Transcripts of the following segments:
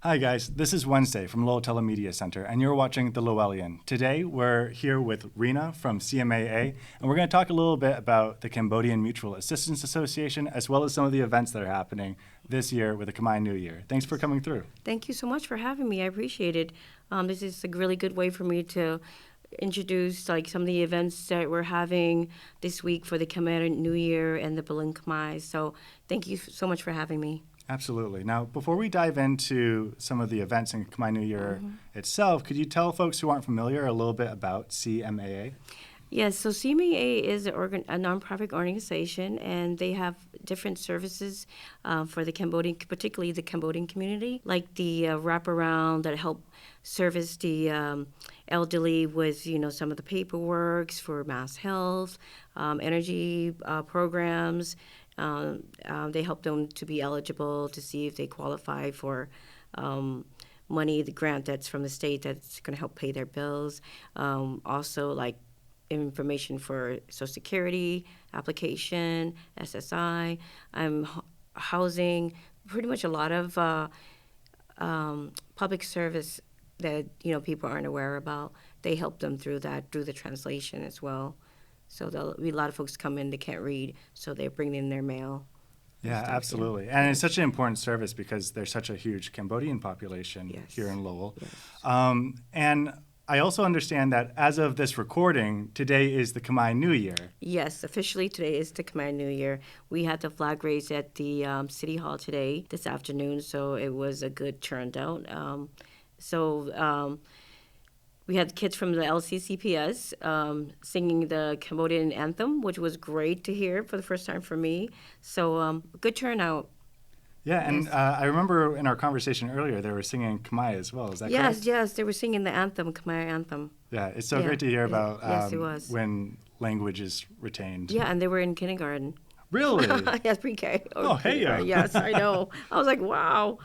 Hi guys, this is Wednesday from Lowell Telemedia Center, and you're watching The Lowellian. Today we're here with Rena from CMAA, and we're going to talk a little bit about the Cambodian Mutual Assistance Association, as well as some of the events that are happening this year with the Khmer New Year. Thanks for coming through. Thank you so much for having me. I appreciate it. This is a really good way for me to introduce some of the events that we're having this week for the Khmer New Year and the Proleung Khmer. So thank you so much for having me. Absolutely. Now, before we dive into some of the events in Khmer New Year itself, could you tell folks who aren't familiar a little bit about CMAA? Yes, so CMAA is a nonprofit organization, and they have different services for the Cambodian, particularly the Cambodian community, like the wraparound that help service the elderly with, some of the paperwork for mass health, energy programs. They help them to be eligible to see if they qualify for money, the grant that's from the state that's going to help pay their bills. Also, like information for Social Security application, SSI, housing, pretty much a lot of public service that people aren't aware about. They help them through the translation as well. So there'll be a lot of folks come in, they can't read, so they bring in their mail. Yeah, absolutely. And it's such an important service because there's such a huge Cambodian population here in Lowell. Yes. And I also understand that as of this recording, today is the Khmer New Year. Yes, officially today is the Khmer New Year. We had the flag raise at the City Hall today, this afternoon, so it was a good turnout. We had kids from the LCCPS singing the Cambodian anthem, which was great to hear for the first time for me. So good turnout. Yeah, and I remember in our conversation earlier, they were singing Khmer as well. Is that correct? Yes, they were singing the anthem, Khmer anthem. Yeah, it's so great to hear about it was. when language is retained. Yeah, and they were in kindergarten. Really? Yes, pre-K. Oh, hey, yeah. Yes, I know. I was like, wow.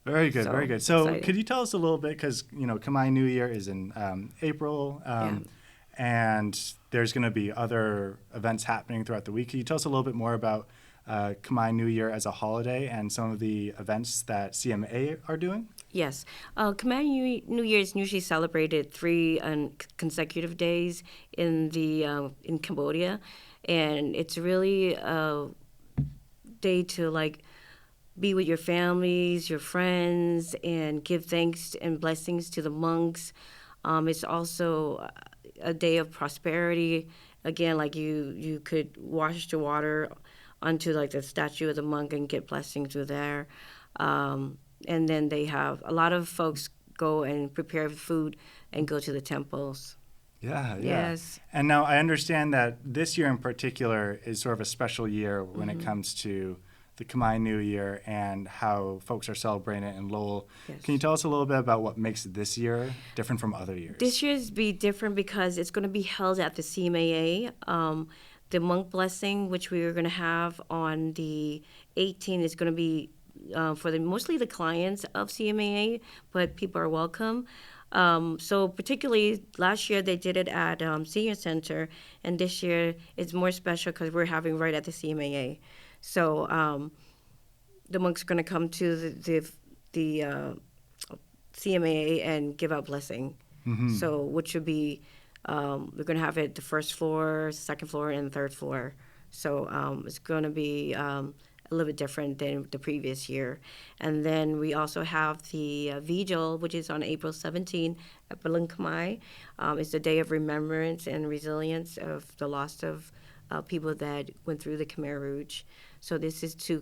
Very good, very good. So exciting. could you tell us a little bit, because, Khmer New Year is in April, and there's going to be other events happening throughout the week. Can you tell us a little bit more about Khmer New Year as a holiday and some of the events that CMA are doing? Yes. Khmer New Year is usually celebrated 3 consecutive days in Cambodia, and it's really a day to be with your families, your friends, and give thanks and blessings to the monks. It's also a day of prosperity. Again, you could wash the water onto the statue of the monk and get blessings through there. And then they have a lot of folks go and prepare food and go to the temples. Yeah. Yes. And now I understand that this year in particular is sort of a special year when it comes to the Khmer New Year and how folks are celebrating it in Lowell. Yes. Can you tell us a little bit about what makes this year different from other years? This year's be different because it's going to be held at the CMAA. The monk blessing, which we are going to have on the 18th, is going to be for mostly the clients of CMAA, but people are welcome. So particularly last year they did it at Senior Center, and this year it's more special because we're having right at the CMAA. So the monks are going to come to the CMAA and give out blessing. Mm-hmm. So which would be we're going to have it the first floor, second floor, and the third floor. So it's going to be a little bit different than the previous year. And then we also have the vigil, which is on April 17 at Proleung Khmer. It's the day of remembrance and resilience of the loss of people that went through the Khmer Rouge. So this is to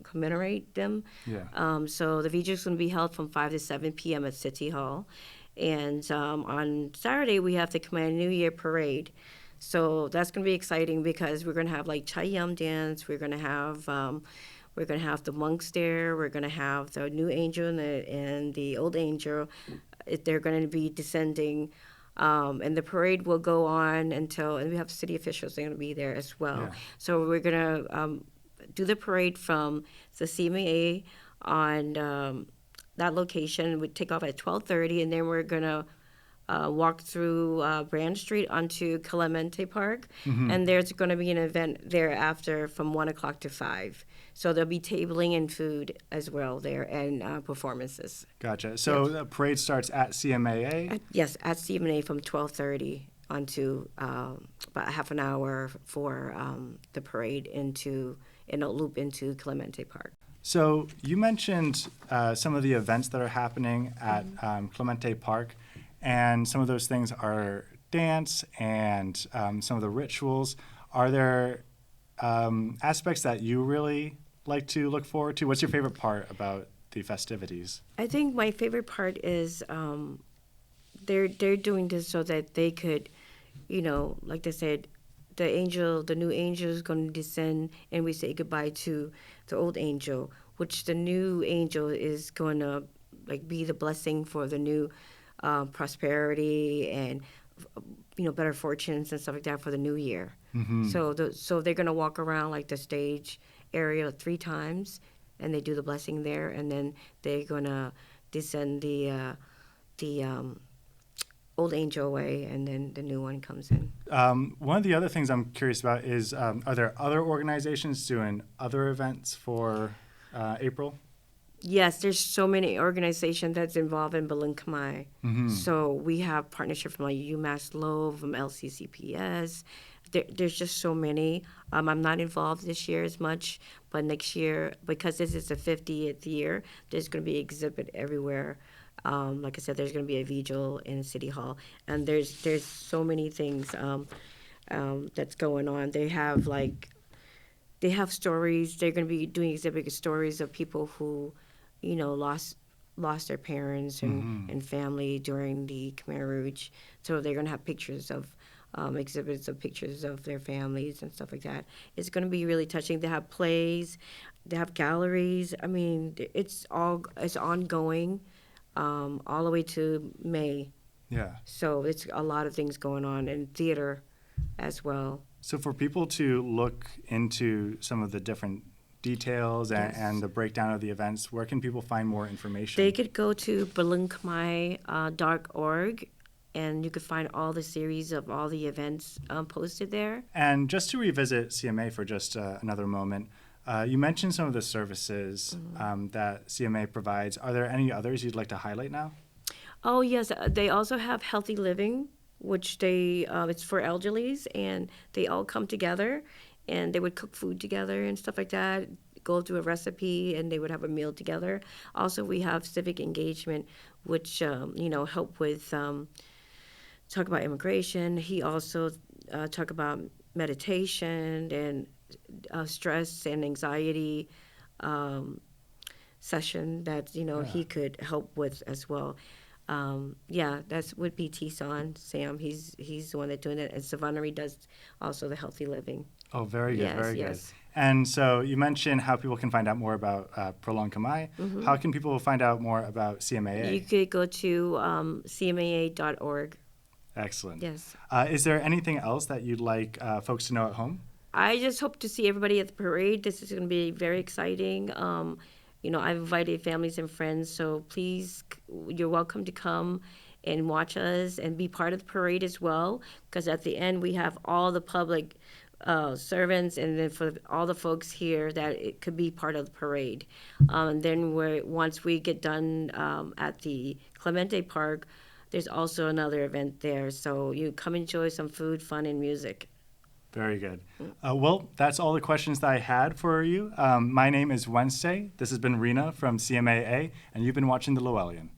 commemorate them. Yeah. So the vigil is going to be held from 5 to 7 p.m. at City Hall. And on Saturday, we have the Khmer New Year parade. So that's going to be exciting because we're going to have Chai Yam dance. We're going to have the monks there. We're going to have the new angel and the old angel. They're going to be descending. And the parade will go on and we have city officials. They're going to be there as well. Yeah. So we're going to do the parade from the CMAA on that location. We take off at 12:30, and then we're going to walk through Brand Street onto Clemente Park, and there's going to be an event thereafter from 1 o'clock to 5. So there'll be tabling and food as well there, and performances. Gotcha. So the parade starts at CMAA? Yes, at CMAA from 12:30 onto about half an hour for the parade in a loop into Clemente Park. So you mentioned some of the events that are happening at Clemente Park, and some of those things are dance and some of the rituals. Are there aspects that you really like to look forward to? What's your favorite part about the festivities? I think my favorite part is they're doing this so that they could, like they said, the new angel is going to descend, and we say goodbye to the old angel, which the new angel is going to be the blessing for the new prosperity and better fortunes and stuff like that for the new year. So they're going to walk around the stage area 3 times, and they do the blessing there, and then they're going to descend the old angel away, and then the new one comes in. One of the other things I'm curious about is, are there other organizations doing other events for April? Yes, there's so many organizations that's involved in Proleung Khmer. So we have partnership from UMass Lowell, from LCCPS. There's just so many. I'm not involved this year as much, but next year, because this is the 50th year, there's going to be an exhibit everywhere. Like I said, there's going to be a vigil in City Hall, and there's so many things that's going on. They have stories. They're going to be doing exhibit stories of people who, lost their parents and family during the Khmer Rouge. So they're going to have pictures of exhibits of pictures of their families and stuff like that. It's going to be really touching. They have plays, they have galleries. I mean, it's ongoing. All the way to May. Yeah. So it's a lot of things going on in theater as well. So for people to look into some of the different details and the breakdown of the events, where can people find more information? They could go to proleungkhmer.org, and you could find all the series of all the events posted there. And just to revisit CMA for just another moment, you mentioned some of the services that CMA provides. Are there any others you'd like to highlight now? Oh, yes. They also have Healthy Living, which it's for elderlies, and they all come together, and they would cook food together and stuff like that, go through a recipe, and they would have a meal together. Also, we have Civic Engagement, which, help with, talk about immigration. He also talk about meditation and stress and anxiety session that he could help with as well. That would be Sam. He's the one that's doing it, and Savannah does also the Healthy Living. Oh, very good, very good. Yes. And so you mentioned how people can find out more about Proleung Khmer. How can people find out more about CMAA? You could go to CMAA.org. Excellent. Yes. Is there anything else that you'd like folks to know at home? I just hope to see everybody at the parade. This is going to be very exciting. I've invited families and friends, so please, you're welcome to come and watch us and be part of the parade as well, because at the end we have all the public servants, and then for all the folks here that it could be part of the parade. And then once we get done at the Clemente Park, there's also another event there. So you come enjoy some food, fun, and music. Very good. Well, that's all the questions that I had for you. My name is Wednesday. This has been Rena from CMAA, and you've been watching The Lowellian.